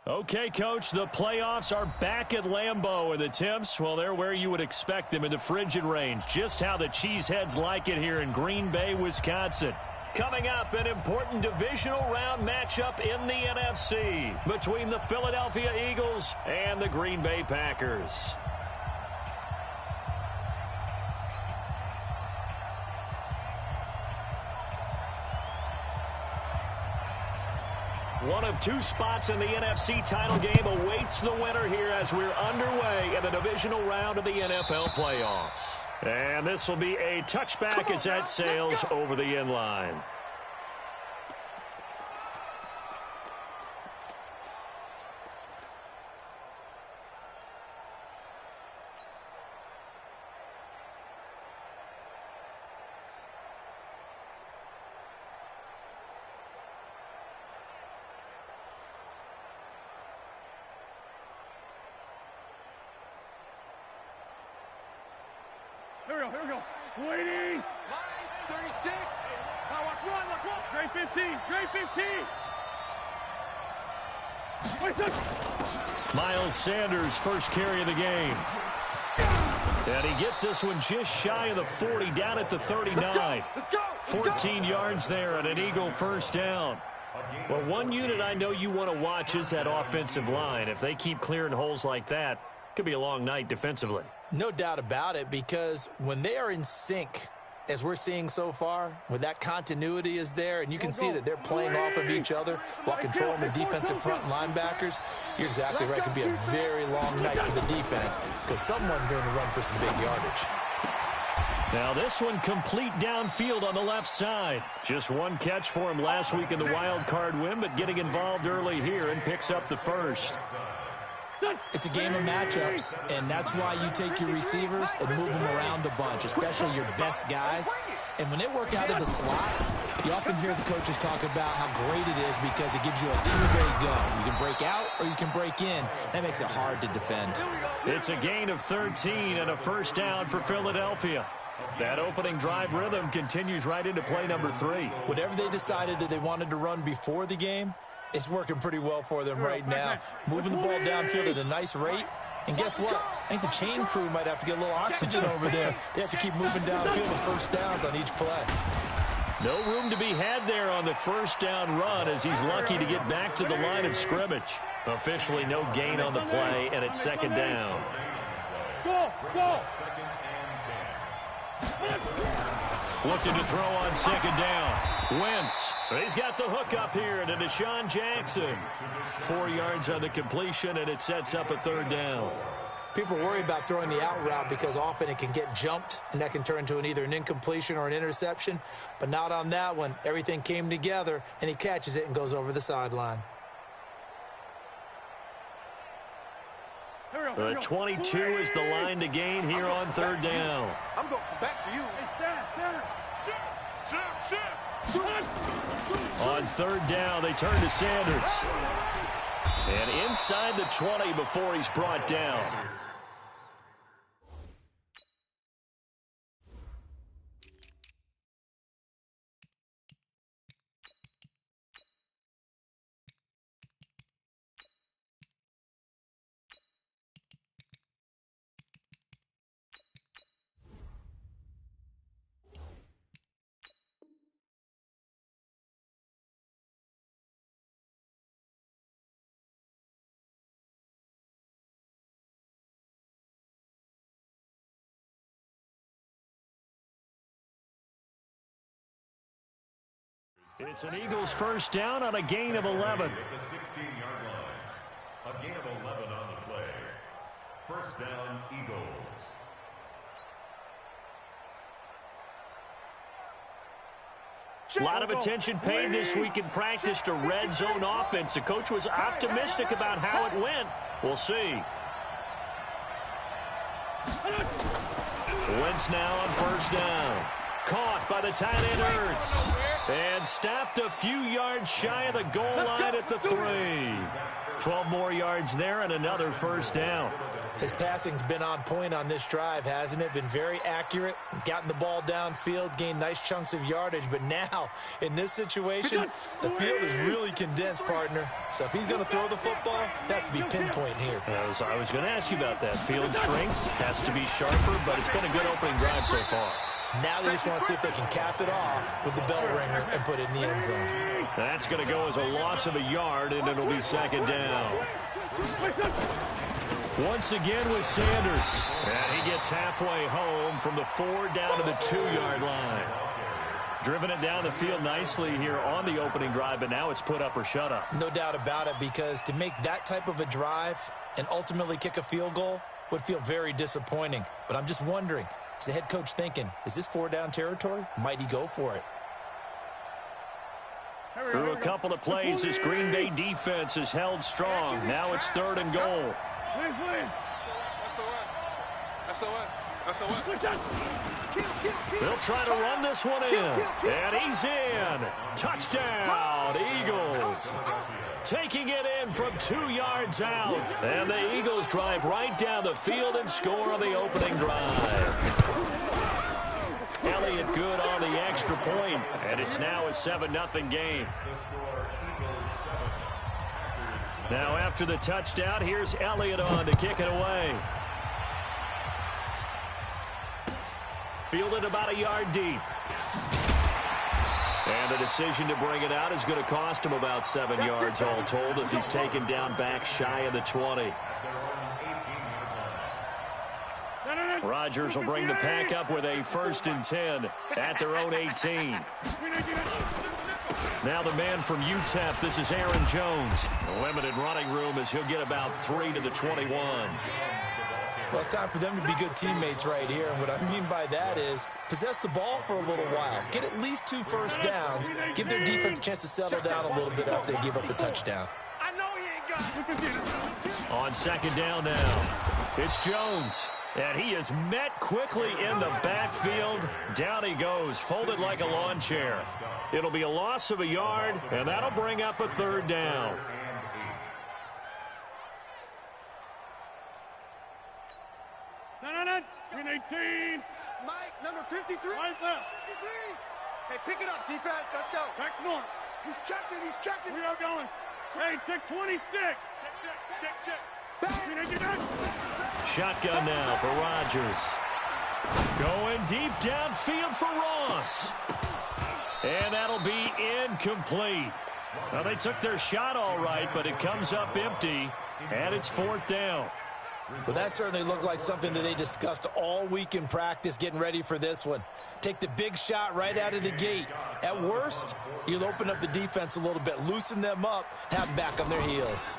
Okay, Coach, the playoffs are back at Lambeau, and the temps, well, they're where you would expect them in the frigid range. Just how the Cheeseheads like it here in Green Bay, Wisconsin. Coming up, an important divisional round matchup in the NFC between the Philadelphia Eagles and the Green Bay Packers. One of two spots in the NFC title game awaits the winner here as we're underway in the divisional round of the NFL playoffs. And this will be a touchback as that sails over the end line. Here we go. Waiting. 36. Now watch one. Great 15. Miles Sanders, first carry of the game. And he gets this one just shy of the 40, down at the 39. Let's go. 14 yards there and an Eagle first down. Well, one unit I know you want to watch is that offensive line. If they keep clearing holes like that, it could be a long night defensively. No doubt about it, because when they are in sync, as we're seeing so far, when that continuity is there, and you can see that they're playing off of each other while controlling the defensive front linebackers, you're exactly right. It could be a very long night for the defense because someone's going to run for some big yardage. Now this one complete downfield on the left side. Just one catch for him last week in the wild card win, but getting involved early here and picks up the first. It's a game of matchups, and that's why you take your receivers and move them around a bunch, especially your best guys. And when they work out of the slot, you often hear the coaches talk about how great it is because it gives you a two-way go. You can break out or you can break in. That makes it hard to defend. It's a gain of 13 and a first down for Philadelphia. That opening drive rhythm continues right into play number 3. Whatever they decided that they wanted to run before the game, it's working pretty well for them right now. Moving the ball downfield at a nice rate. And guess what? I think the chain crew might have to get a little oxygen over there. They have to keep moving downfield with first downs on each play. No room to be had there on the first down run as he's lucky to get back to the line of scrimmage. Officially no gain on the play, and it's second down. Go. Looking to throw on second down. Wentz. He's got the hook up here to Deshaun Jackson. 4 yards on the completion, and it sets up a third down. People worry about throwing the out route because often it can get jumped, and that can turn into either an incompletion or an interception. But not on that one. Everything came together, and he catches it and goes over the sideline. 22 is the line to gain here on third down. I'm going back to you. On third down, they turn to Sanders. And inside the 20 before he's brought down. It's an Eagles first down on a gain of 11. At the 16-yard line. A gain of 11 on the play. First down, Eagles. A lot of attention paid this week in practice to red zone offense. The coach was optimistic about how it went. We'll see. Wentz now on first down. Caught by the tight end Ertz. And stopped a few yards shy of the goal line at the 3. 12 more yards there and another first down. His passing's been on point on this drive, hasn't it? Been very accurate, gotten the ball downfield, gained nice chunks of yardage. But now, in this situation, the field is really condensed, partner. So if he's going to throw the football, that has to be pinpoint here. I was going to ask you about that. Field shrinks, has to be sharper, but it's been a good opening drive so far. Now they just want to see if they can cap it off with the bell ringer and put it in the end zone. That's going to go as a loss of a yard, and it'll be second down. Once again with Sanders. And he gets halfway home from the 4 down to the 2-yard line. Driven it down the field nicely here on the opening drive, but now it's put up or shut up. No doubt about it, because to make that type of a drive and ultimately kick a field goal would feel very disappointing. But I'm just wondering, is the head coach thinking, is this 4-down territory? Might he go for it? Through a couple of plays, this Green Bay defense is held strong. Now it's 3rd and goal. They'll try to run this one in. And he's in. Touchdown, Eagles. Taking it in from 2 yards out. And the Eagles drive right down the field and score on the opening drive. Elliott good on the extra point, and it's now a 7-0 game. Now after the touchdown, here's Elliott on to kick it away. Fielded about a yard deep. And the decision to bring it out is going to cost him about 7 yards all told, as he's taken down back shy of the 20. Rodgers will bring the pack up with a 1st and 10 at their own 18. Now the man from UTEP, this is Aaron Jones. Limited running room as he'll get about 3 to the 21. Well, it's time for them to be good teammates right here. And what I mean by that is possess the ball for a little while. Get at least 2 first downs. Give their defense a chance to settle down a little bit after they give up a touchdown. On 2nd down now, it's Jones. And he is met quickly in the backfield. Down he goes, folded like a lawn chair. It'll be a loss of a yard, and that'll bring up a 3rd down. Green 18. Mike, number 53. Right left. 53. Hey, pick it up, defense. Let's go. Back north. He's checking. He's checking. We are going. Hey, check 26. Check. Green 18. Shotgun now for Rodgers. Going deep downfield for Ross. And that'll be incomplete. Well, they took their shot all right, but it comes up empty, and it's 4th down. Well, that certainly looked like something that they discussed all week in practice, getting ready for this one. Take the big shot right out of the gate. At worst, you'll open up the defense a little bit, loosen them up, have them back on their heels.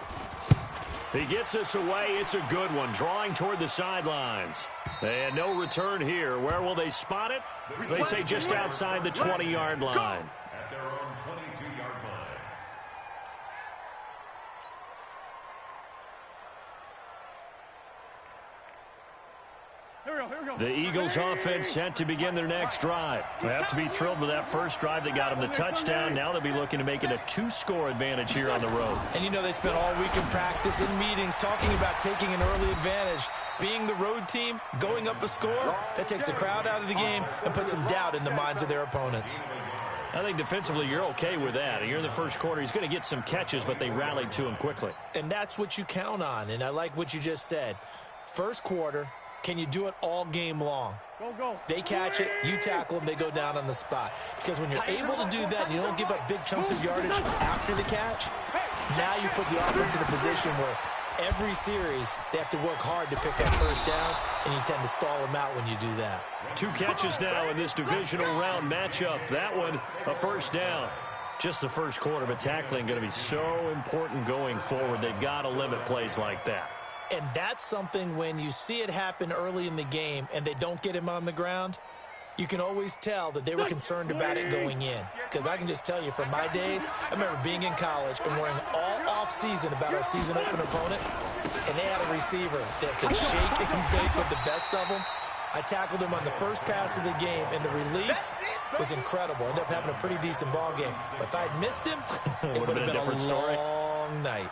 He gets us away. It's a good one, drawing toward the sidelines. And no return here. Where will they spot it? They say just outside the 20-yard line. At their own 22-yard line. Here we go. The Eagles offense set to begin their next drive. They have to be thrilled with that first drive that got them the touchdown. Now they'll be looking to make it a 2-score advantage here on the road. And you know they spent all week in practice, in meetings, talking about taking an early advantage. Being the road team, going up a score, that takes the crowd out of the game and puts some doubt in the minds of their opponents. I think defensively you're okay with that. You're in the first quarter. He's going to get some catches, but they rallied to him quickly. And that's what you count on, and I like what you just said. First quarter, can you do it all game long? Go. They catch it, you tackle them, they go down on the spot. Because when you're able to do that and you don't give up big chunks of yardage after the catch, now you put the offense in a position where every series they have to work hard to pick up first downs, and you tend to stall them out when you do that. 2 catches now in this divisional round matchup. That one, a first down. Just the first quarter, but tackling going to be so important going forward. They've got to limit plays like that. And that's something when you see it happen early in the game and they don't get him on the ground, you can always tell that they were concerned about it going in. Because I can just tell you from my days, I remember being in college and worrying all off-season about our season open opponent, and they had a receiver that could shake and bake with the best of them. I tackled him on the first pass of the game, and the relief was incredible. Ended up having a pretty decent ball game. But if I'd missed him, it would have been a long night.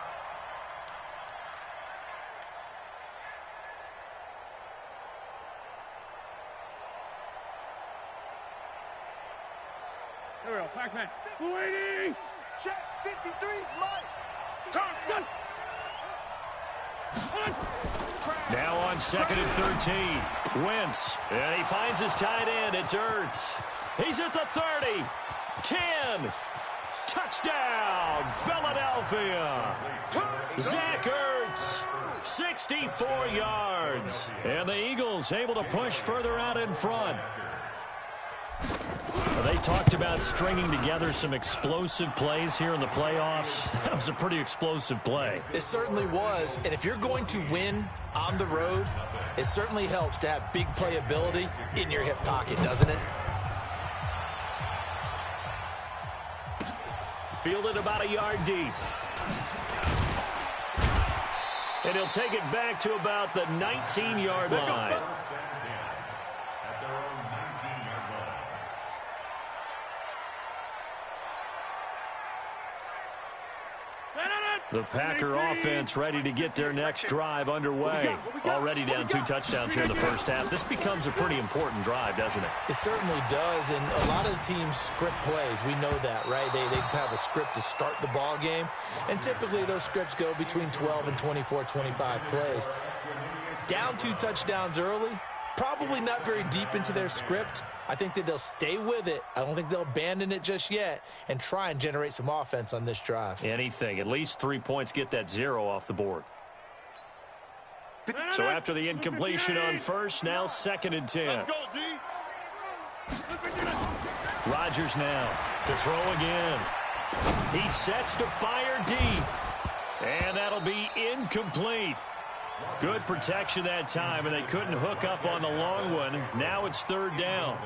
Pac-Man. 280. Check. 53 is Mike. Done. Now on 2nd and 13. Wentz. And he finds his tight end. It's Ertz. He's at the 30. 10. Touchdown, Philadelphia. Zach Ertz, 64 yards. And the Eagles able to push further out in front. Well, they talked about stringing together some explosive plays here in the playoffs. That was a pretty explosive play. It certainly was. And if you're going to win on the road, it certainly helps to have big playability in your hip pocket, doesn't it? Fielded about a yard deep. And he'll take it back to about the 19-yard line. The Packer offense ready to get their next drive underway. Already down 2 touchdowns here in the first half. This becomes a pretty important drive, doesn't it? It certainly does, and a lot of the teams script plays. We know that, right? They have a script to start the ball game, and typically those scripts go between 12 and 24, 25 plays. Down 2 touchdowns early, probably not very deep into their script. I think that they'll stay with it. I don't think they'll abandon it just yet and try and generate some offense on this drive. Anything. At least 3 points, get that 0 off the board. So after the incompletion on first, now 2nd and 10. Let's go, D. Rodgers now to throw again. He sets to fire deep. And that'll be incomplete. Good protection that time, and they couldn't hook up on the long one. Now it's 3rd down.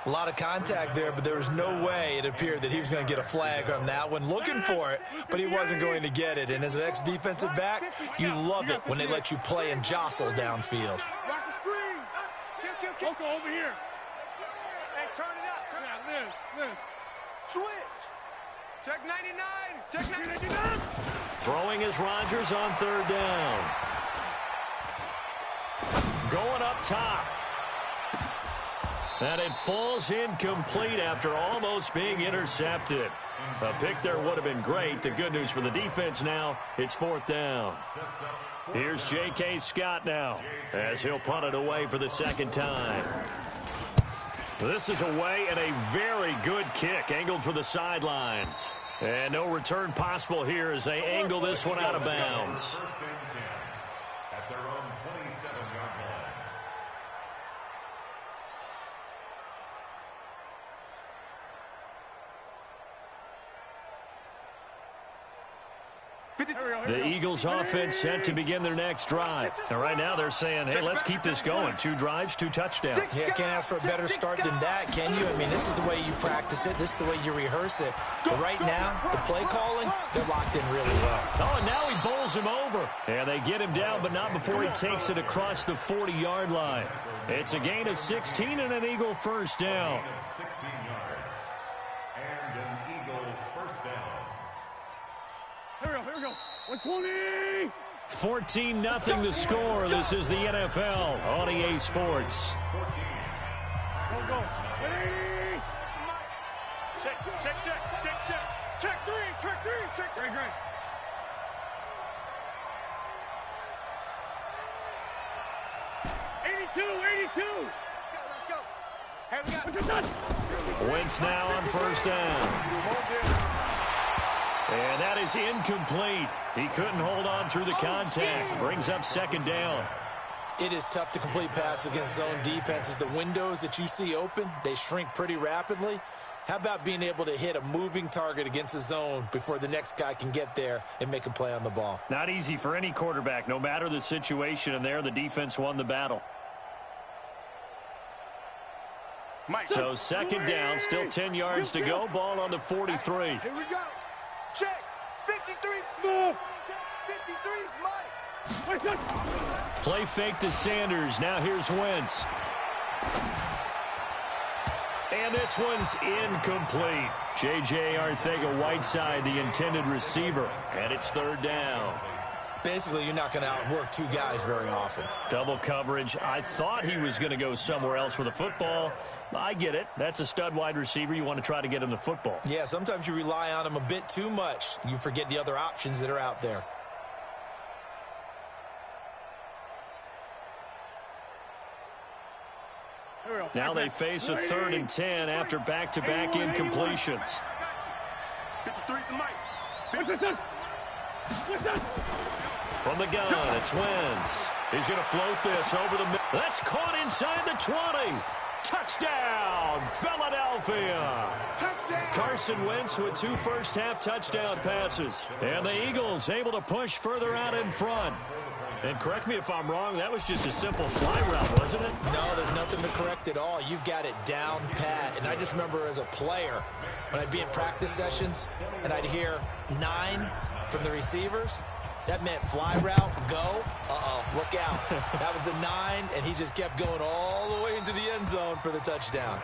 A lot of contact there, but there was no way it appeared that he was going to get a flag on that one. Looking for it, but he wasn't going to get it. And as an ex-defensive back, you love it when they let you play and jostle downfield. Rock the screen. Kill. Coco over here. Hey, turn it up. Turn it up. Liz. Switch. Check 99. Check 99. Throwing is Rodgers on 3rd down. Going up top. And it falls incomplete after almost being intercepted. A pick there would have been great. The good news for the defense now, it's 4th down. Here's J.K. Scott now as he'll punt it away for the 2nd time. This is away and a very good kick angled for the sidelines. And no return possible here as they angle this one out of bounds. At their own 27-yard line. The Eagles offense set to begin their next drive. And right now they're saying, hey, let's keep this going. 2 drives, 2 touchdowns. Yeah, can't ask for a better start than that, can you? I mean, this is the way you practice it. This is the way you rehearse it. But right now, the play calling, they're locked in really well. Oh, and now he bowls him over. And they get him down, but not before he takes it across the 40-yard line. It's a gain of 16 and an Eagle first down. 16 yards. And an Eagle first down. Here we go. 120. 14-0 the score. This is the NFL on EA Sports. 14. Go. Ready. Check 3. Great. 82. Let's go. Hey, we got What's it done? Wentz now on first down. And that is incomplete. He couldn't hold on through the contact. Brings up 2nd down. It is tough to complete passes against zone defenses. The windows that you see open, they shrink pretty rapidly. How about being able to hit a moving target against a zone before the next guy can get there and make a play on the ball? Not easy for any quarterback, no matter the situation, and there the defense won the battle. So 2nd down, still 10 yards to go. Ball on the 43. Here we go. Check. 53 smooth. Check 53 is Mike. Play fake to Sanders. Now here's Wentz. And this one's incomplete. J.J. Arcega-Whiteside, the intended receiver. And it's 3rd down. Basically, you're not going to outwork two guys very often. Double coverage. I thought he was going to go somewhere else with the football. I get it. That's a stud wide receiver. You want to try to get him the football. Yeah, sometimes you rely on him a bit too much. You forget the other options that are out there. Now they face a 3rd and 10 after back-to-back incompletions. From the gun, it's Wentz. He's going to float this over the middle. That's caught inside the 20. Touchdown, Philadelphia. Touchdown. Carson Wentz with 2 first-half touchdown passes. And the Eagles able to push further out in front. And correct me if I'm wrong, that was just a simple fly route, wasn't it? No, there's nothing to correct at all. You've got it down pat. And I just remember as a player, when I'd be in practice sessions, and I'd hear 9 from the receivers, that meant fly route, go, look out. That was the 9, and he just kept going all the way into the end zone for the touchdown.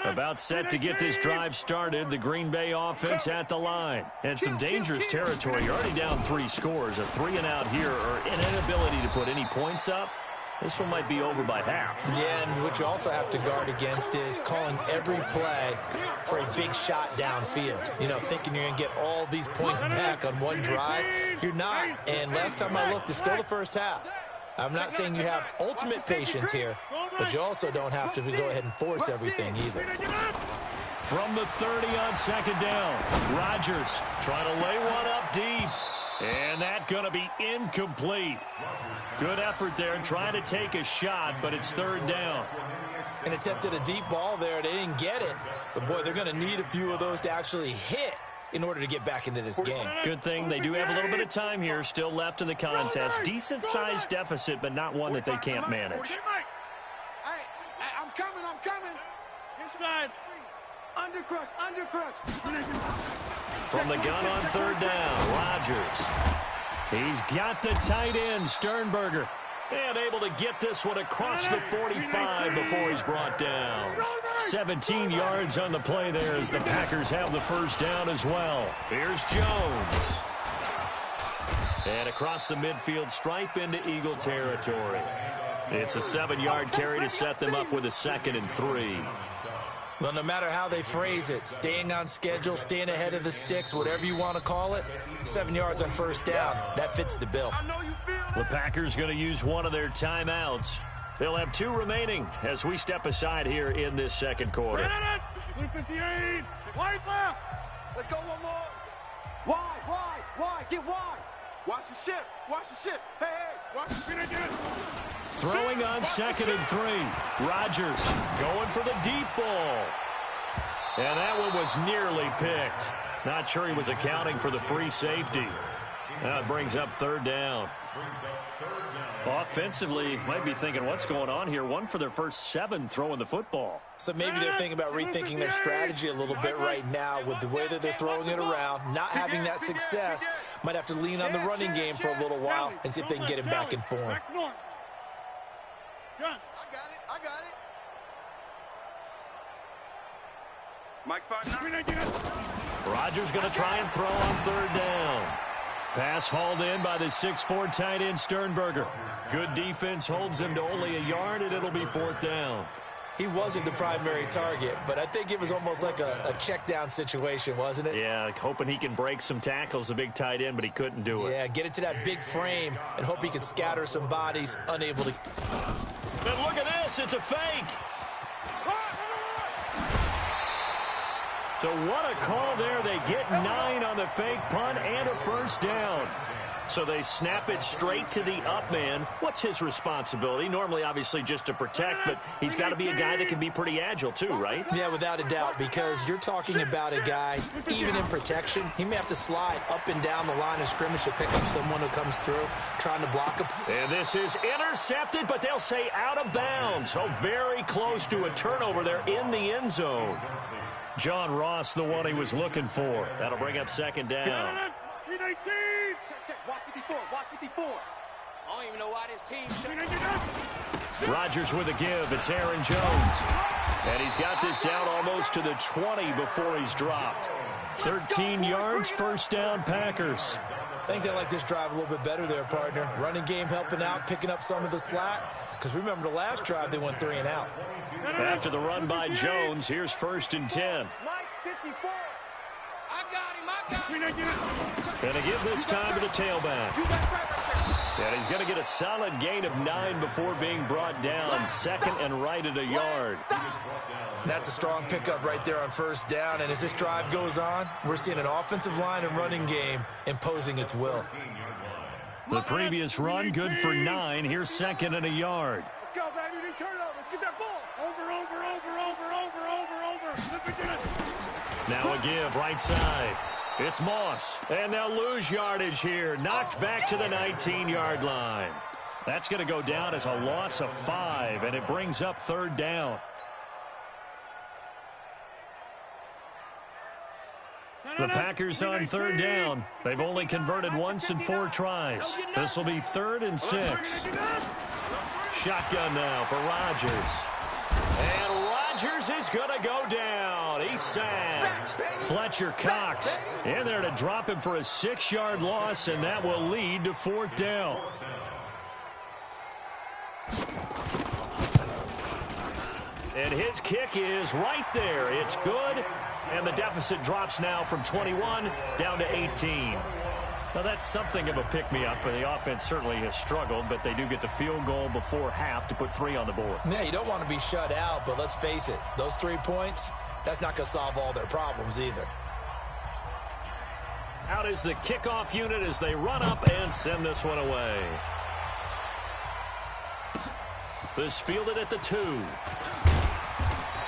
About set to get this drive started, the Green Bay offense at the line. And some dangerous territory. You're already down 3 scores. A 3-and-out here, or an inability to put any points up. This one might be over by half. Yeah, and what you also have to guard against is calling every play for a big shot downfield. You know, thinking you're going to get all these points back on one drive. You're not. And last time I looked, it's still the first half. I'm not saying you have ultimate patience here, but you also don't have to go ahead and force everything either. From the 30 on 2nd down, Rodgers trying to lay one up deep. And that's going to be incomplete. Good effort there, trying to take a shot, but it's 3rd down. And attempted a deep ball there. They didn't get it. But, boy, they're going to need a few of those to actually hit in order to get back into this game. Good thing they do have a little bit of time here still left in the contest. Decent-sized deficit, but not one that they can't manage. Hey, I'm coming. Inside. Undercrush. From the gun on 3rd down, Rodgers. He's got the tight end, Sternberger. And able to get this one across the 45 before he's brought down. 17 yards on the play there as the Packers have the 1st down as well. Here's Jones. And across the midfield stripe into Eagle territory. It's a 7-yard carry to set them up with a 2nd and 3. Well, no matter how they phrase it, staying on schedule, staying ahead of the sticks, whatever you want to call it, 7 yards on 1st down, that fits the bill. The Packers going to use one of their timeouts. They'll have 2 remaining as we step aside here in this 2nd quarter. 58. Wide left. Let's go one more. Wide. Get wide. Watch the ship. Hey, watch the ship. Throwing on 2nd and 3. Rodgers going for the deep ball. And that one was nearly picked. Not sure he was accounting for the free safety. Now it brings up 3rd down. Offensively, might be thinking, what's going on here? 1 for their first 7 throwing the football. So maybe they're thinking about rethinking their strategy a little bit right now with the way that they're throwing it around, not having that success. Might have to lean on the running game for a little while and see if they can get him back in form. I got it. Mike's 5-9. Rodgers going to try and throw on 3rd down. Pass hauled in by the 6'4" tight end Sternberger. Good defense holds him to only a yard, and it'll be 4th down. He wasn't the primary target, but I think it was almost like a check down situation, wasn't it? Yeah, hoping he can break some tackles, the big tight end, but he couldn't do it. Yeah, get it to that big frame and hope he could scatter some bodies, unable to. And look at this, it's a fake. So what a call there. They get 9 on the fake punt and a 1st down. So they snap it straight to the up man. What's his responsibility? Normally, obviously, just to protect, but he's got to be a guy that can be pretty agile too, right? Yeah, without a doubt, because you're talking about a guy, even in protection, he may have to slide up and down the line of scrimmage to pick up someone who comes through, trying to block him. And this is intercepted, but they'll say out of bounds. So very close to a turnover there in the end zone. John Ross, the one he was looking for. That'll bring up 2nd down. Check. Watch 54. I don't even know why this team should. Rodgers with a give. It's Aaron Jones. And he's got this down almost to the 20 before he's dropped. 13 yards, first down, Packers. I think they like this drive a little bit better there, partner. Running game helping out, picking up some of the slack. Because remember, the last drive, they went 3 and out. After the run by Jones, here's 1st and 10. Mike 54. I got him. Going to give this time to the tailback. And he's going to get a solid gain of 9 before being brought down. Second and right at a yard. That's a strong pickup right there on 1st down. And as this drive goes on, we're seeing an offensive line and running game imposing its will. The previous run, good for 9. Here's 2nd and a yard. Let's go, baby. We need turnovers. Get that ball. Over. Now a give, right side. It's Moss. And they'll lose yardage here. Knocked back to the 19-yard line. That's going to go down as a loss of 5, and it brings up 3rd down. The Packers on 3rd down. They've only converted once in 4 tries. This will be 3rd and 6. Shotgun now for Rodgers. And Rodgers is going to go down. He's sacked. Fletcher Cox in there to drop him for a 6-yard loss, and that will lead to 4th down. And his kick is right there. It's good. And the deficit drops now from 21 down to 18. Now, that's something of a pick-me-up. The offense certainly has struggled, but they do get the field goal before half to put 3 on the board. Yeah, you don't want to be shut out, but let's face it. Those 3 points, that's not going to solve all their problems either. Out is the kickoff unit as they run up and send this one away. This fielded at the 2.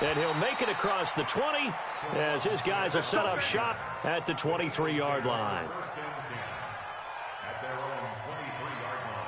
And he'll make it across the 20 as his guys will set up shop at the 23-yard line. At their own 23-yard line.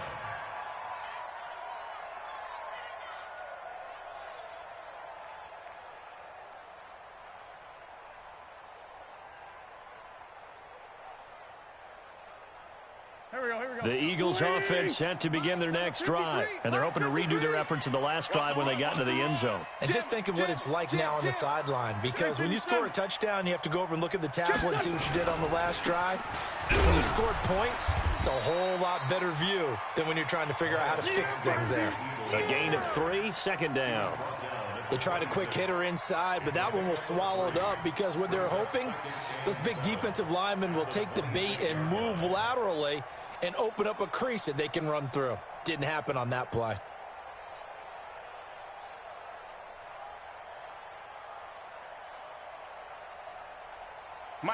Here we go. The Eagles offense set to begin their next drive, and they're hoping to redo their efforts in the last drive when they got into the end zone. And just think of what it's like now on the sideline, because when you score a touchdown, you have to go over and look at the tablet and see what you did on the last drive. When you scored points, it's a whole lot better view than when you're trying to figure out how to fix things there. A gain of 3, 2nd down. They tried a quick hitter inside, but that one was swallowed up because what they're hoping, those big defensive linemen will take the bait and move laterally and open up a crease that they can run through. Didn't happen on that play.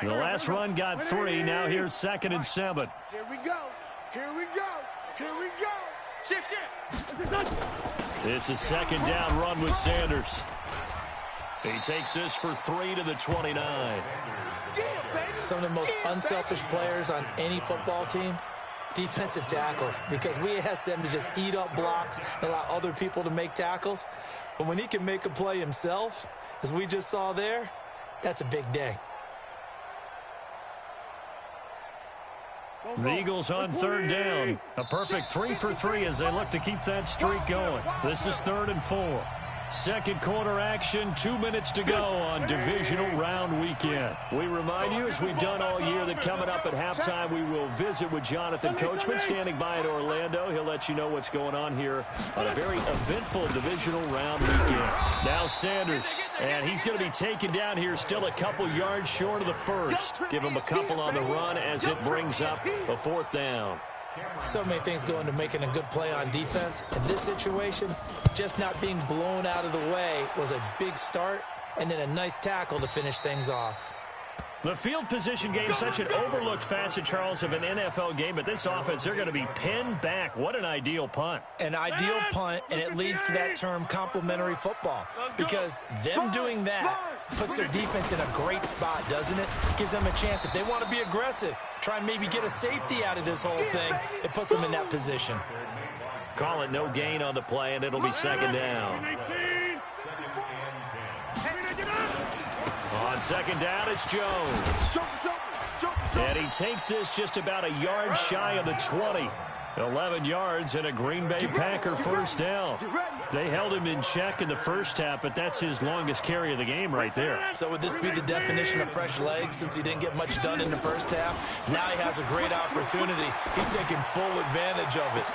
The last run got 3. Now here's 2nd and 7. Here we go. Shift. It's a 2nd down run with Sanders. He takes this for 3 to the 29. Some of the most unselfish players on any football team, defensive tackles, because we ask them to just eat up blocks and allow other people to make tackles. But when he can make a play himself, as we just saw there, that's a big day. The Eagles on 3rd down. A perfect 3 for 3 as they look to keep that streak going. This is 3rd and 4. Second quarter action, 2 minutes to go on divisional round weekend. We remind you, as we've done all year, that coming up at halftime, we will visit with Jonathan Coachman standing by in Orlando. He'll let you know what's going on here on a very eventful divisional round weekend. Now Sanders, and he's going to be taken down here still a couple yards short of the first. Give him a couple on the run as it brings up a 4th down. So many things go into making a good play on defense. In this situation, just not being blown out of the way was a big start, and then a nice tackle to finish things off. The field position game, such an overlooked facet, Charles, of an NFL game, but this offense, they're going to be pinned back. What an ideal punt. An ideal punt, and it leads to that term complementary football, because them doing that puts their defense in a great spot, doesn't it? Gives them a chance. If they want to be aggressive, try and maybe get a safety out of this whole thing, it puts them in that position. Call it no gain on the play, and it'll be 2nd down. On 2nd down, it's Jones. And he takes this just about a yard shy of the 20. 11 yards and a Green Bay Packer 1st down. They held him in check in the first half, but that's his longest carry of the game right there. So would this be the definition of fresh legs since he didn't get much done in the first half? Now he has a great opportunity. He's taking full advantage of it.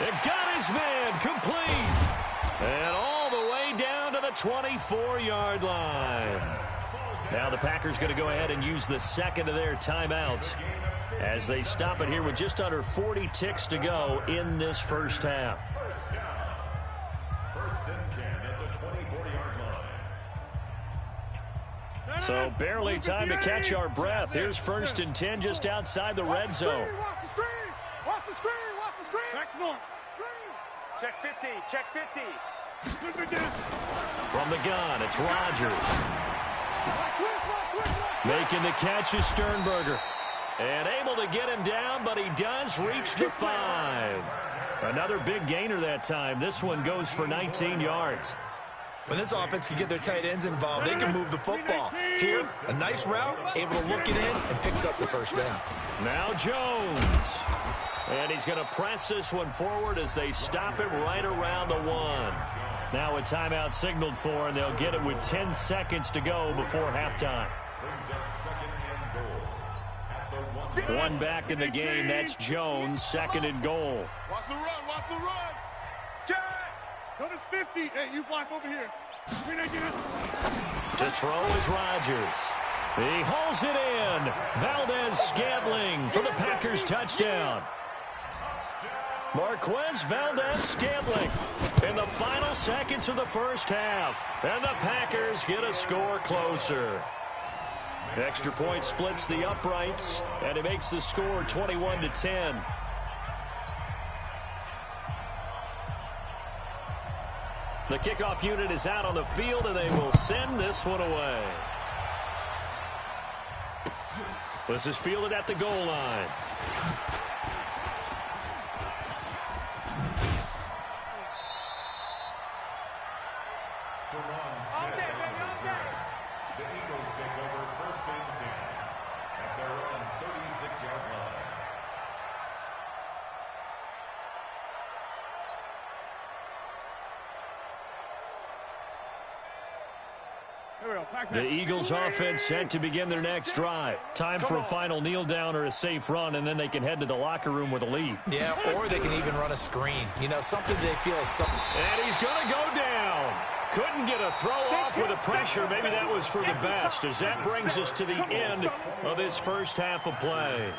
It got his man complete. And all the way down to the 24-yard line. Now the Packers going to go ahead and use the second of their timeouts as they stop it here with just under 40 ticks to go in this first half. First and 10 at the 24-yard line. So barely time to catch our breath. Here's first and 10 just outside the red zone. Watch the screen. Watch the screen. Watch the screen. Back north. Check 50. Check 50. From the gun, it's Rodgers. Making the catch is Sternberger. And able to get him down, but he does reach the 5. Another big gainer that time. This one goes for 19 yards. When this offense can get their tight ends involved, they can move the football. Here, a nice route, able to look it in, and picks up the first down. Now Jones. And he's going to press this one forward as they stop him right around the 1. Now a timeout signaled for, and they'll get it with 10 seconds to go before halftime. One back in the game. That's Jones. Second and goal. Watch the run. Watch the run. Jack. Go to 50. Hey, you block over here. To throw is Rodgers. He hauls it in. Valdez-Scantling for the Packers touchdown. Marquez Valdez-Scantling in the final seconds of the first half. And the Packers get a score closer. Extra point splits the uprights, and it makes the score 21-10. The kickoff unit is out on the field, and they will send this one away. This is fielded at the goal line. All day, baby, all day. The Eagles take over first and 10 at their own 36-yard line. The Eagles offense set to begin their next drive. Time for a final kneel down or a safe run, and then they can head to the locker room with a lead. Yeah, or they can even run a screen. You know, something they feel is something. And he's going to go down. Couldn't get a throw off with the pressure. Maybe that was for the best, as that brings us to the end of this first half of play.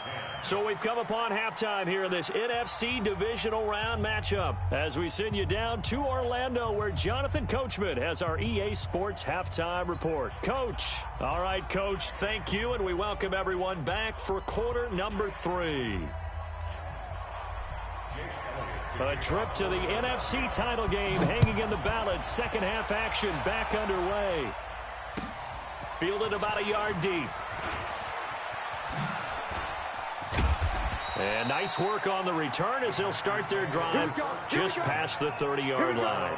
So we've come upon halftime here in this NFC divisional round matchup as we send you down to Orlando, where Jonathan Coachman has our EA Sports halftime report. Coach. All right, Coach, thank you, and we welcome everyone back for quarter number 3. A trip to the NFC title game hanging in the balance. Second half action back underway. Fielded about a yard deep. And nice work on the return as they'll start their drive just past the 30-yard line.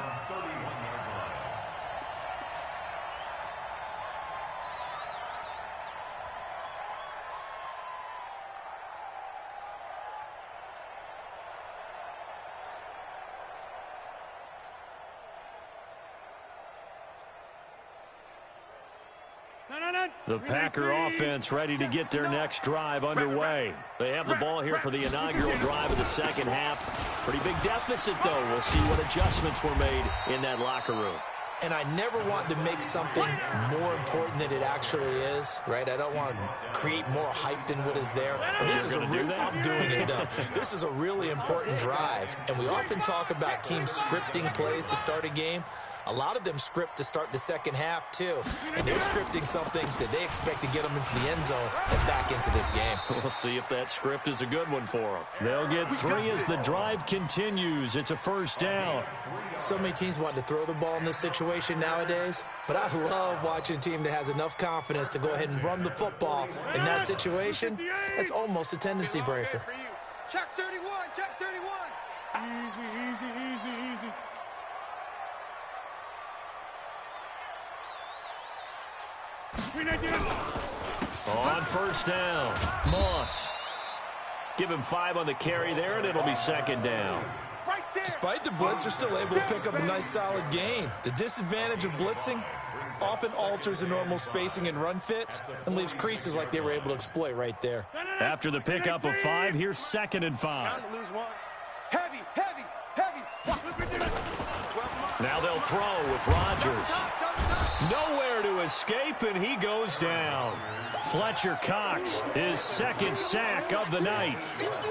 The Packer offense ready to get their next drive underway. They have the ball here for the inaugural drive of the second half. Pretty big deficit, though. We'll see what adjustments were made in that locker room. And I never want to make something more important than it actually is, right? I don't want to create more hype than what is there. But this is I'm doing it, though. This is a really important drive. And we often talk about teams scripting plays to start a game. A lot of them script to start the second half, too. And they're scripting something that they expect to get them into the end zone and back into this game. We'll see if that script is a good one for them. They'll get 3 as the drive continues. It's a first down. So many teams want to throw the ball in this situation nowadays, but I love watching a team that has enough confidence to go ahead and run the football in that situation. That's almost a tendency breaker. Check 31. Check 31. Easy. On first down, Moss. Give him 5 on the carry there, and it'll be second down. Right Despite the blitz, they're still able to pick up a nice solid gain. The disadvantage of blitzing often alters the normal spacing and run fits and leaves creases like they were able to exploit right there. After the pickup of 5, here's 2nd and 5. Heavy, heavy, heavy. Now they'll throw with Rodgers. Nowhere to escape, and he goes down. Fletcher Cox, his 2nd sack of the night.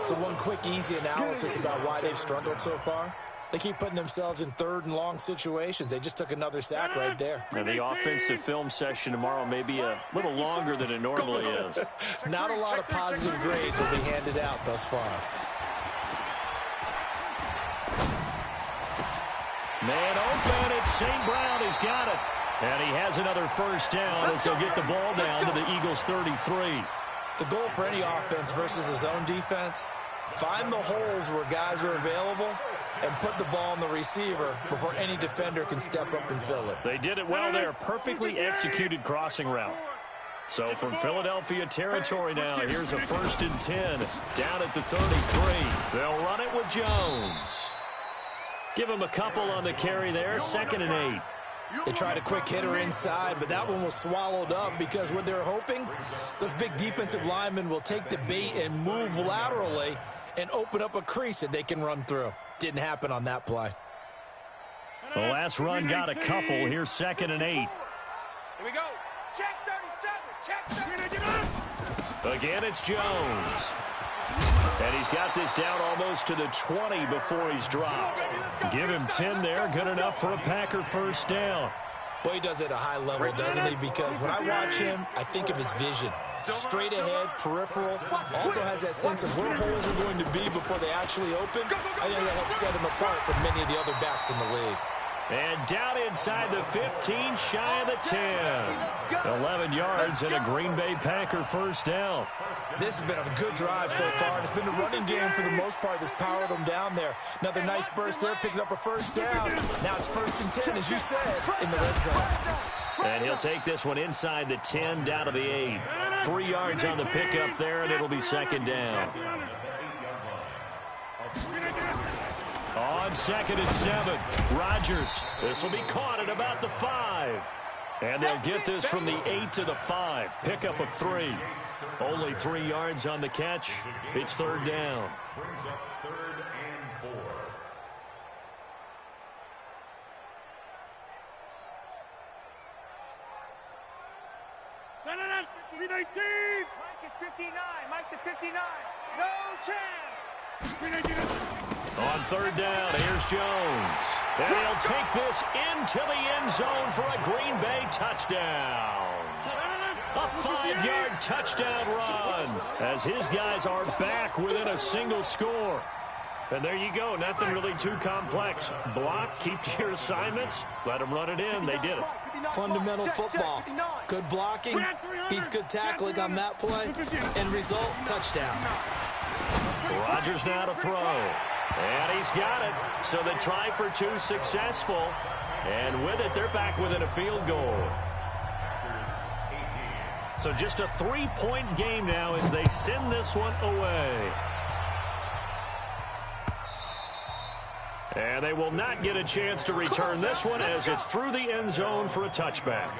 So one quick, easy analysis about why they've struggled so far. They keep putting themselves in 3rd and long situations. They just took another sack right there. And the offensive film session tomorrow may be a little longer than it normally is. Not a lot of positive grades will be handed out thus far. Man open, it's St. Brown. He's got it. And he has another first down as he'll get the ball down to the Eagles' 33. The goal for any offense versus a zone defense, find the holes where guys are available and put the ball on the receiver before any defender can step up and fill it. They did it well there. Perfectly executed crossing route. So from Philadelphia territory now, here's a 1st and 10 down at the 33. They'll run it with Jones. Give him a couple on the carry there. 2nd and 8. They tried a quick hitter inside, but that one was swallowed up because what they're hoping, those big defensive linemen will take the bait and move laterally and open up a crease that they can run through. Didn't happen on that play. The last run got a couple. Here's 2nd and 8. Here we go. Check 37. Check 37. Again, it's Jones. And he's got this down almost to the 20 before he's dropped. Give him 10 there. Good enough for a Packer first down. Boy, he does it at a high level, doesn't he? Because when I watch him, I think of his vision. Straight ahead, peripheral. Also has that sense of where holes are going to be before they actually open. I think that helps set him apart from many of the other backs in the league. And down inside the 15, shy of the 10. 11 yards and a Green Bay Packer first down. This has been a good drive so far, and it's been the running game for the most part that's powered them down there. Another nice burst there, picking up a first down. Now it's 1st and 10, as you said, in the red zone. And he'll take this one inside the 10, down to the 8. 3 yards on the pickup there, and it'll be 2nd down. On 2nd and 7, Rodgers. This will be caught at about the 5. And they'll get this from the 8 to the 5. Pickup of 3. Only 3 yards on the catch. It's 3rd down. Brings up 3rd and 4. No. 319. Mike is 59. Mike to 59. No chance. 319. On 3rd down, here's Jones. And he'll take this into the end zone for a Green Bay touchdown. A 5-yard touchdown run as his guys are back within a single score. And there you go. Nothing really too complex. Block, keep to your assignments, let them run it in. They did it. Fundamental football. Good blocking, beats good tackling on that play. End result, touchdown. Rodgers now to throw. And he's got it. So the try for 2 successful. And with it, they're back within a field goal. So just a 3-point game now as they send this one away. And they will not get a chance to return this one as it's through the end zone for a touchback.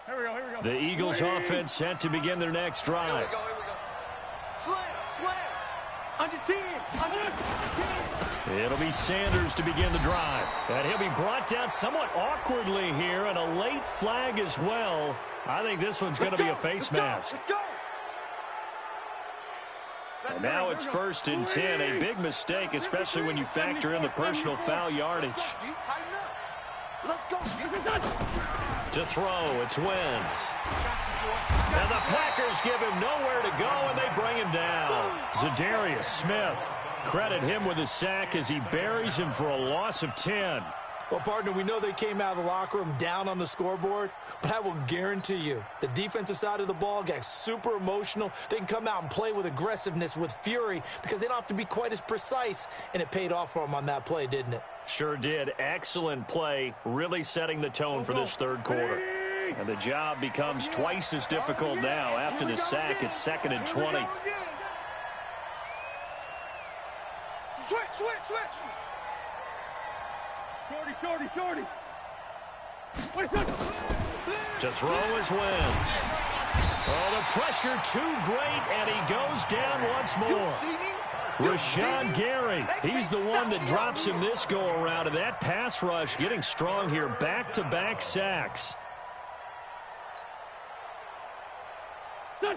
Here we go. The Eagles offense set to begin their next drive. Here we go. Slam. Under 10. It'll be Sanders to begin the drive. And he'll be brought down somewhat awkwardly here, and a late flag as well. I think this one's going to be a face mask. Let's go. And now it's 1st and 10. A big mistake, especially when you factor in the personal foul yardage. Let's go. To throw, it's Wentz. And the Packers give him nowhere to go, and they bring him down. Zadarius Smith. Credit him with a sack as he buries him for a loss of 10. Well, partner, we know they came out of the locker room down on the scoreboard, but I will guarantee you the defensive side of the ball got super emotional. They can come out and play with aggressiveness, with fury, because they don't have to be quite as precise, and it paid off for them on that play, didn't it? Sure did. Excellent play, really setting the tone for this third quarter. And the job becomes twice as difficult now. After the sack, it's 2nd and 20. Switch. Shorty. To throw his wins. Oh, the pressure too great, and he goes down once more. Rashawn Gary, he's the one that drops him this go-around, and that pass rush getting strong here. Back-to-back sacks.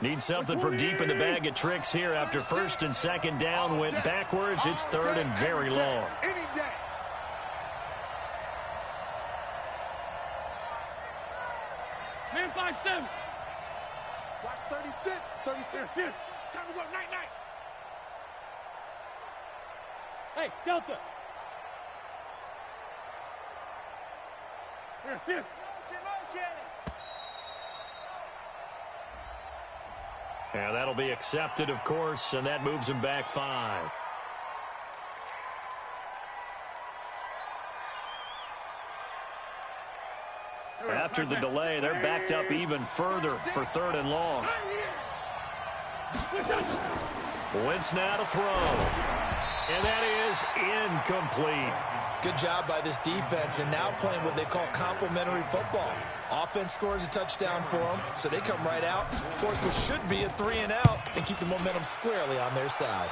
Need something from deep in the bag of tricks here. After 1st and 2nd down went backwards, it's 3rd and very long. Man 5-7. Watch 36. Time to go. Night. Hey, Delta. Here. Yeah, that'll be accepted, of course, and that moves him back 5. After the delay, they're backed up even further for 3rd and long. Wentz now to throw. And that is incomplete. Good job by this defense, and now playing what they call complementary football. Offense scores a touchdown for them, so they come right out, force what should be a 3 and out, and keep the momentum squarely on their side.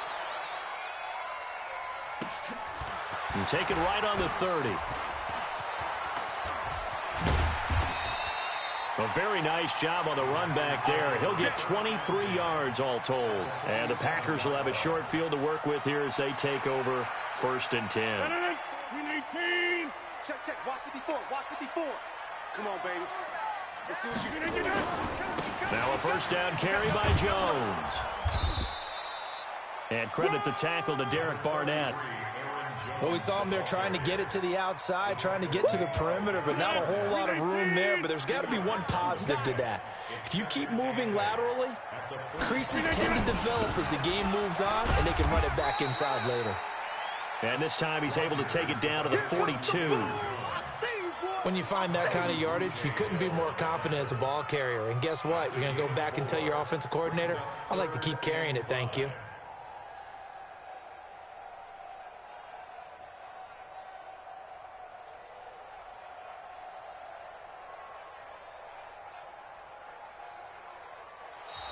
And take it right on the 30. A very nice job on the run back there. He'll get 23 yards all told. And the Packers will have a short field to work with here as they take over 1st and 10. Check. Watch 54. Come on, baby. Let's see what you can do. Now a 1st down carry by Jones. And credit the tackle to Derek Barnett. Well, we saw him there trying to get it to the outside, trying to get to the perimeter, but not a whole lot of room there. But there's got to be one positive to that. If you keep moving laterally, creases tend to develop as the game moves on, and they can run it back inside later. And this time he's able to take it down to the 42. When you find that kind of yardage, you couldn't be more confident as a ball carrier. And guess what? You're going to go back and tell your offensive coordinator, I'd like to keep carrying it, thank you.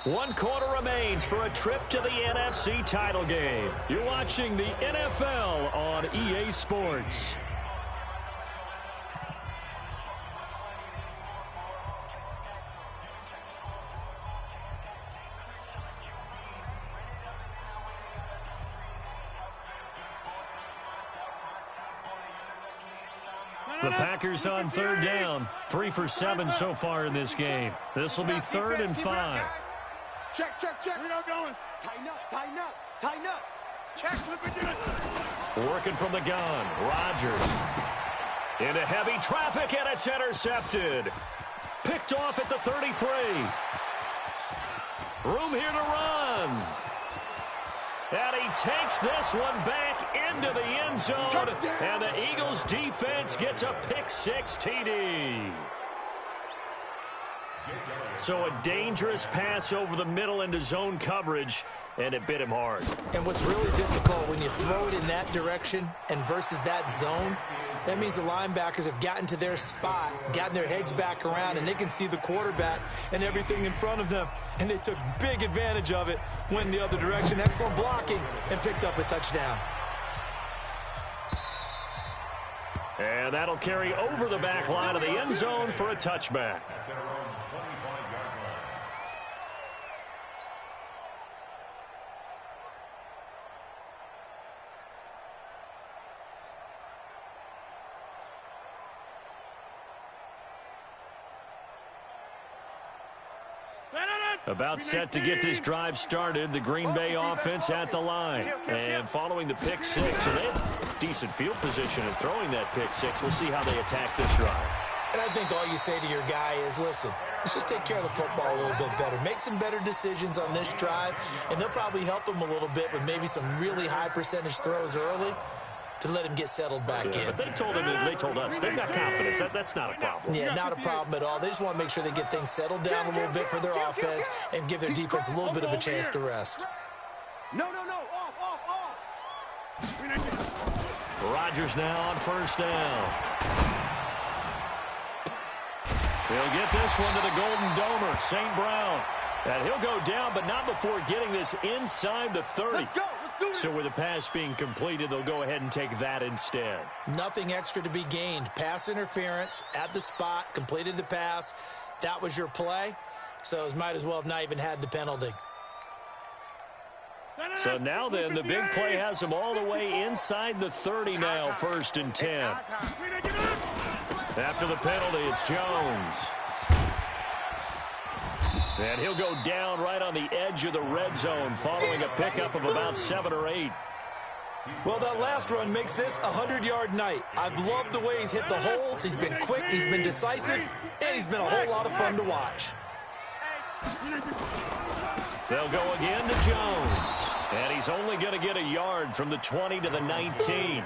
One quarter remains for a trip to the NFC title game. You're watching the NFL on EA Sports. The Packers on 3rd down. 3 for 7 so far in this game. This will be 3rd and 5. Check. We are going. Tighten up. Check. Working from the gun. Rodgers. Into heavy traffic, and it's intercepted. Picked off at the 33. Room here to run. And he takes this one back into the end zone. And the Eagles defense gets a pick-6 TD. So a dangerous pass over the middle into zone coverage, and it bit him hard. And what's really difficult when you throw it in that direction and versus that zone, that means the linebackers have gotten to their spot, gotten their heads back around, and they can see the quarterback and everything in front of them. And they took big advantage of it, went the other direction, excellent blocking, and picked up a touchdown. And that'll carry over the back line of the end zone for a touchback. About set to get this drive started, the Green Bay offense at the line. And following the pick-6, and they had decent field position in throwing that pick-6. We'll see how they attack this drive. And I think all you say to your guy is, listen, let's just take care of the football a little bit better. Make some better decisions on this drive, and they'll probably help him a little bit with maybe some really high percentage throws early. to let him get settled back in. But they told us they've got confidence. That's not a problem. Yeah, not a problem at all. They just want to make sure they get things settled down a little bit for their offense and give their defense a little bit of a chance to rest. No, off. Rodgers now on first down. He'll get this one to the Golden Domer, St. Brown. And he'll go down, but not before getting this inside the 30. Let's go. Let's do this. So with the pass being completed, they'll go ahead and take that instead. Nothing extra to be gained. Pass interference at the spot, completed the pass. That was your play. So it might as well have not even had the penalty. So now then, the big play has them all the way inside the 30 now, 1st and 10. After the penalty, it's Jones. And he'll go down right on the edge of the red zone following a pickup of about 7 or 8. Well, that last run makes this a 100-yard night. I've loved the way he's hit the holes. He's been quick, he's been decisive, and he's been a whole lot of fun to watch. They'll go again to Jones. And he's only going to get a yard from the 20 to the 19.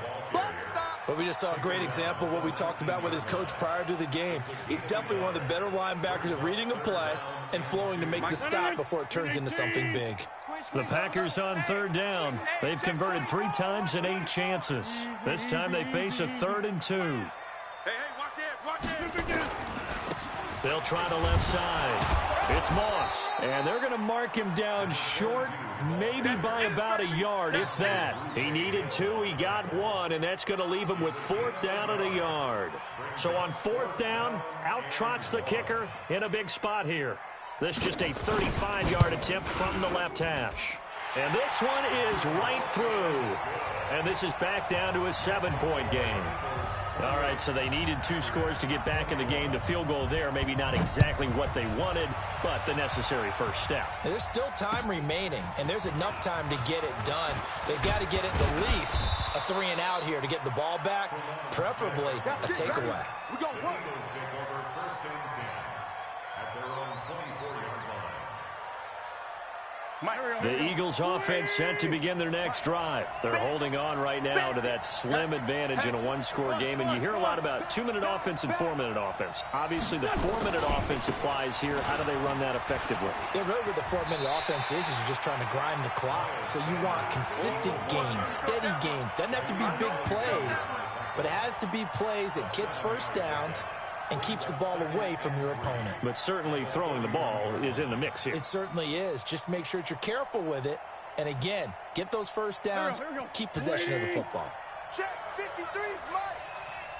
But we just saw a great example of what we talked about with his coach prior to the game. He's definitely one of the better linebackers at reading a play and flowing to make the stop before it turns into something big. The Packers on 3rd down. They've converted 3 times in 8 chances. This time they face a 3rd and 2. Hey, watch it. They'll try the left side. It's Moss, and they're going to mark him down short, maybe by about a yard, if that. He needed 2, he got 1, and that's going to leave him with 4th down and a yard. So on 4th down, out trots the kicker in a big spot here. This just a 35-yard attempt from the left hash. And this one is right through. And this is back down to a 7-point game. All right, so they needed 2 scores to get back in the game. The field goal there, maybe not exactly what they wanted, but the necessary first step. There's still time remaining, and there's enough time to get it done. They've got to get it at least a 3-and-out here to get the ball back, preferably a takeaway. We go one. Take over 1st and 10 at their own 24-yard line. The Eagles offense set to begin their next drive. They're holding on right now to that slim advantage in a 1-score game. And you hear a lot about 2-minute offense and 4-minute offense. Obviously, the 4-minute offense applies here. How do they run that effectively? Yeah, really what the 4-minute offense is you're just trying to grind the clock. So you want consistent gains, steady gains. Doesn't have to be big plays, but it has to be plays that gets first downs and keeps the ball away from your opponent. But certainly throwing the ball is in the mix here. It certainly is. Just make sure that you're careful with it. And again, get those first downs, keep possession of the football. Check, 53, Mike.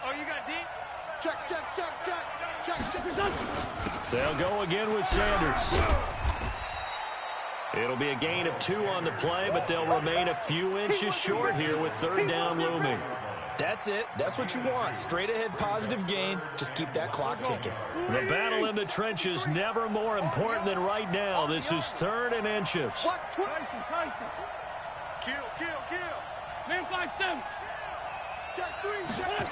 Oh, you got deep? Check. They'll go again with Sanders. It'll be a gain of 2 on the play, but they'll remain a few inches short here with 3rd down looming. That's it. That's what you want. Straight ahead positive gain. Just keep that clock ticking. The battle in the trenches never more important than right now. This is 3rd and inches. Kill. Man 5-7. Check 3, check.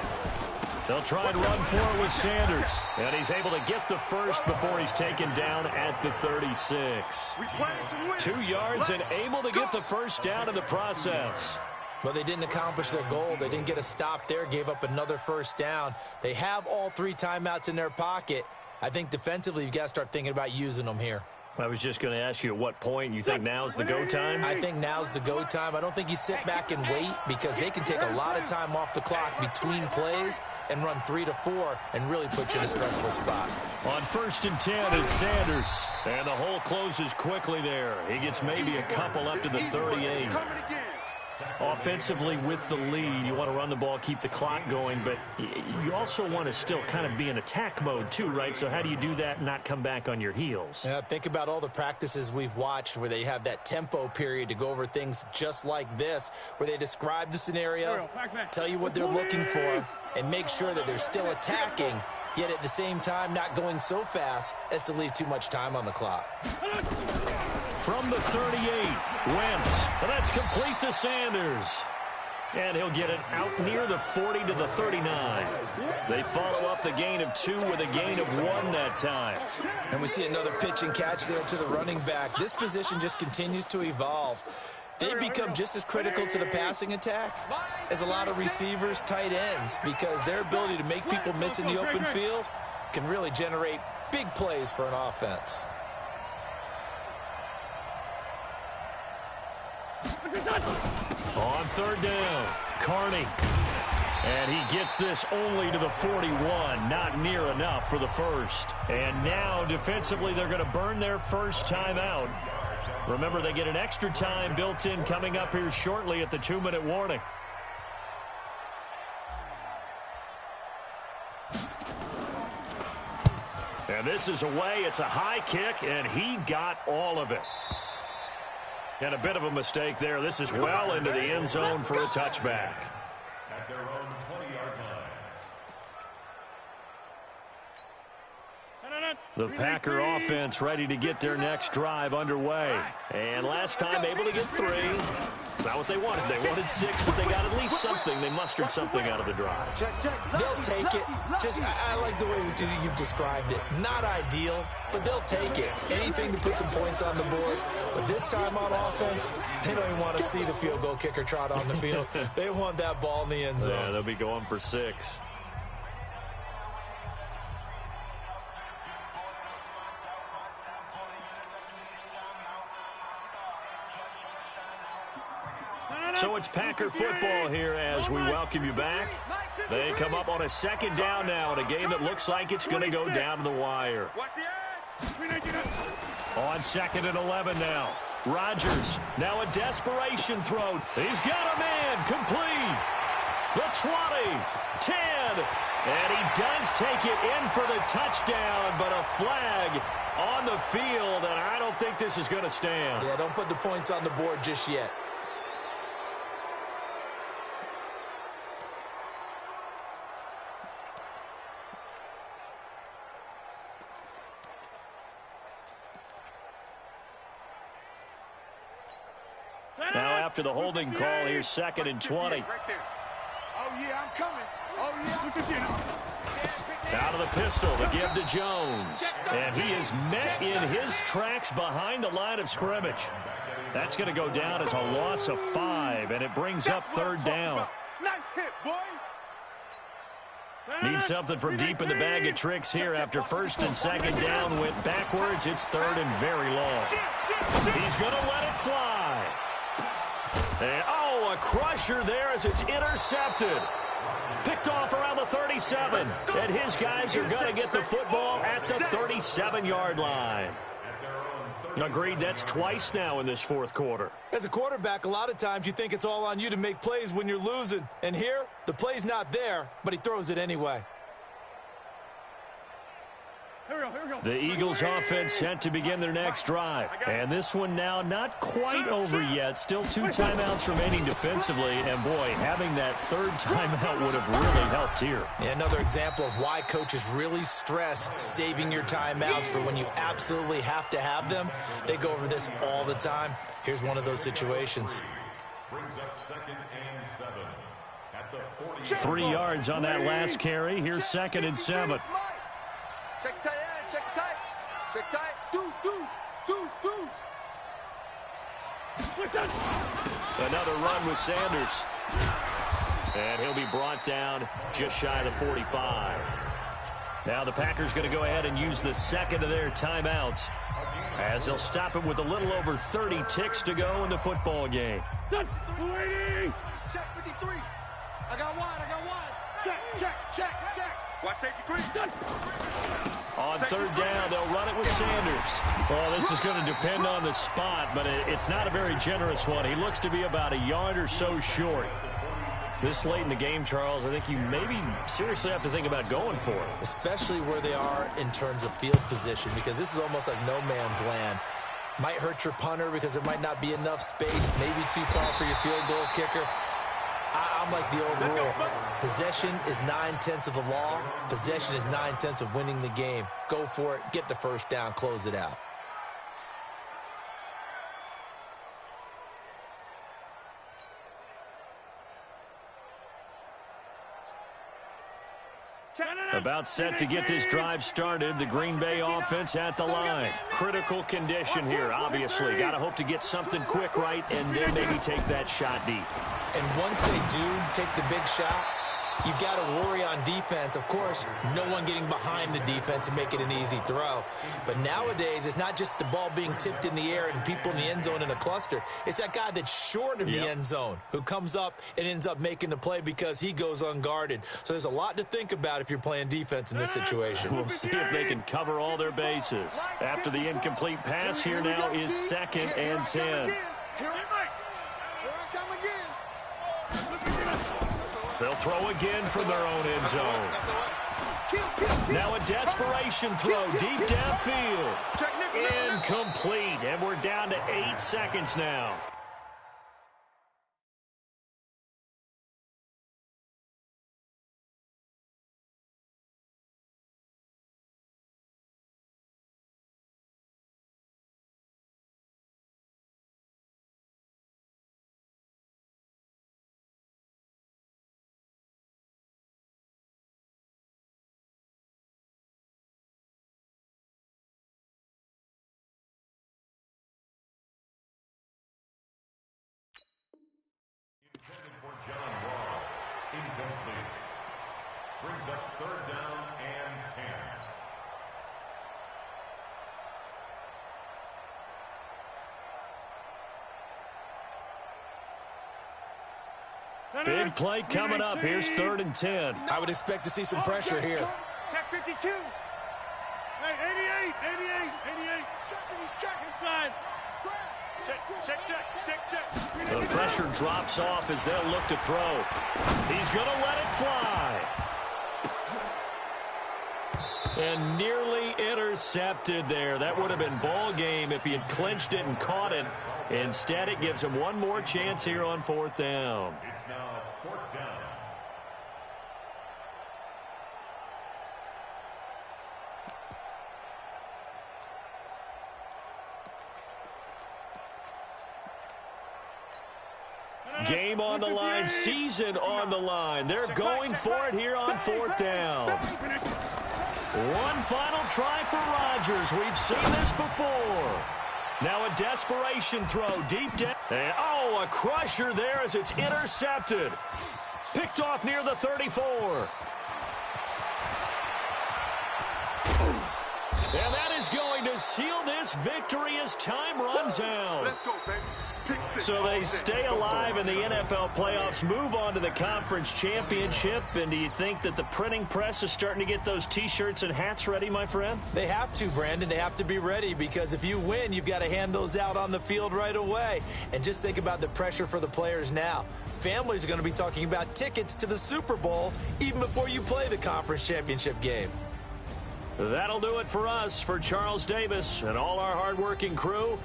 They'll try and run for it with Sanders. And he's able to get the first before he's taken down at the 36. We playing to win. 2 yards and able to get the first down in the process. But they didn't accomplish their goal. They didn't get a stop there, gave up another first down. They have all 3 timeouts in their pocket. I think defensively you've got to start thinking about using them here. I was just going to ask you at what point you think now's the go time? I think now's the go time. I don't think you sit back and wait because they can take a lot of time off the clock between plays and run 3 to 4 and really put you in a stressful spot. On 1st and 10, it's Sanders. And the hole closes quickly there. He gets maybe a couple up to the 38. Coming again. Offensively with the lead, you want to run the ball, keep the clock going, but you also want to still kind of be in attack mode too, right? So how do you do that and not come back on your heels? Yeah, think about all the practices we've watched where they have that tempo period to go over things just like this, where they describe the scenario, tell you what they're looking for, and make sure that they're still attacking, yet at the same time not going so fast as to leave too much time on the clock. From the 38, Wentz. That's complete to Sanders. And he'll get it out near the 40 to the 39. They follow up the gain of 2 with a gain of 1 that time. And we see another pitch and catch there to the running back. This position just continues to evolve. they become just as critical to the passing attack as a lot of receivers, tight ends, because their ability to make people miss in the open field can really generate big plays for an offense. On third down, Carney. And he gets this only to the 41, not near enough for the first. And now, defensively, they're going to burn their first timeout. Remember, they get an extra time built in coming up here shortly at the 2-minute warning. And this is away. It's a high kick, and he got all of it. And a bit of a mistake there. This is well into the end zone for a touchback. At their own 20-yard line. The Packer offense ready to get their next drive underway. And last time able to get 3. It's not what they wanted. They wanted 6, but they got at least something. They mustered something out of the drive. They'll take it. I like the way you've described it. Not ideal, but they'll take it. Anything to put some points on the board. But this time on offense, they don't even want to see the field goal kicker trot on the field. They want that ball in the end zone. Yeah, they'll be going for 6. So it's Packer football here as we welcome you back. They come up on a second down now in a game that looks like it's going to go down to the wire. On 2nd and 11 now. Rodgers, now a desperation throw. He's got a man, complete. The 20, 10, and he does take it in for the touchdown, but a flag on the field, and I don't think this is going to stand. Yeah, don't put the points on the board just yet. Now after the holding call, here's 2nd and 20. Oh, yeah, I'm coming. Oh, yeah. Out of the pistol, the give to Jones. And he is met in his tracks behind the line of scrimmage. That's going to go down as a loss of 5, and it brings up 3rd down. Nice hit, boy. Need something from deep in the bag of tricks here after 1st and 2nd down went backwards. It's 3rd and very long. He's going to let it fly. And, oh, a crusher there as it's intercepted. Picked off around the 37. And his guys are going to get the football at the 37-yard line. Agreed, that's twice now in this 4th quarter. As a quarterback, a lot of times you think it's all on you to make plays when you're losing. And here, the play's not there, but he throws it anyway. Here we go. The Eagles offense set to begin their next drive. And this one now not quite over yet. Still 2 timeouts remaining defensively. And, boy, having that 3rd timeout would have really helped here. Yeah, another example of why coaches really stress saving your timeouts for when you absolutely have to have them. They go over this all the time. Here's one of those situations. Brings up 2nd and 7 at the 40. 3 yards on that last carry. Here's 2nd and 7. Check tight end, check tight. Check tight. Deuce. Another run with Sanders. And he'll be brought down just shy of the 45. Now the Packers going to go ahead and use the 2nd of their timeouts as they'll stop it with a little over 30 ticks to go in the football game. Done. Waiting. Check 53. I got one. Check. Watch safety 3. Done. On 3rd down, they'll run it with Sanders. Well, this is going to depend on the spot, but it's not a very generous one. He looks to be about a yard or so short. This late in the game, Charles, I think you maybe seriously have to think about going for it. Especially where they are in terms of field position, because this is almost like no man's land. Might hurt your punter because there might not be enough space, maybe too far for your field goal kicker. I'm like the old rule. Possession is 9/10 of the law. Possession is 9/10 of winning the game. Go for it. Get the first down. Close it out. About set to get this drive started. The Green Bay offense at the line. Critical condition here, obviously. Got to hope to get something quick right and then maybe take that shot deep. And once they do take the big shot, you've got to worry on defense. Of course, no one getting behind the defense and make it an easy throw. But nowadays, it's not just the ball being tipped in the air and people in the end zone in a cluster. It's that guy that's short of the end zone who comes up and ends up making the play because he goes unguarded. So there's a lot to think about if you're playing defense in this situation. We'll see if they can cover all their bases. After the incomplete pass, here now is 2nd and 10. They'll throw again from their own end zone. Now a desperation throw deep downfield. Incomplete, and we're down to 8 seconds now. Incomplete. Brings up 3rd down and 10. Big play coming up. Here's 3rd and 10. I would expect to see some pressure here. Check 52. Hey, 88. Check inside. Check. The pressure drops off as they'll look to throw. He's going to let it fly. And nearly intercepted there. That would have been ball game if he had clinched it and caught it. Instead, it gives him one more chance here on 4th down. It's now 4th down. Game on the line, season on the line. They're going for it here on 4th down. One final try for Rodgers. We've seen this before. Now a desperation throw deep down. And, oh, a crusher there as it's intercepted. Picked off near the 34. And that is going to seal this victory as time runs out. Let's go, baby. So they stay alive in the NFL playoffs, move on to the conference championship. And do you think that the printing press is starting to get those T-shirts and hats ready, my friend? They have to, Brandon. They have to be ready because if you win, you've got to hand those out on the field right away. And just think about the pressure for the players now. Families are going to be talking about tickets to the Super Bowl even before you play the conference championship game. That'll do it for us. For Charles Davis and all our hardworking crew,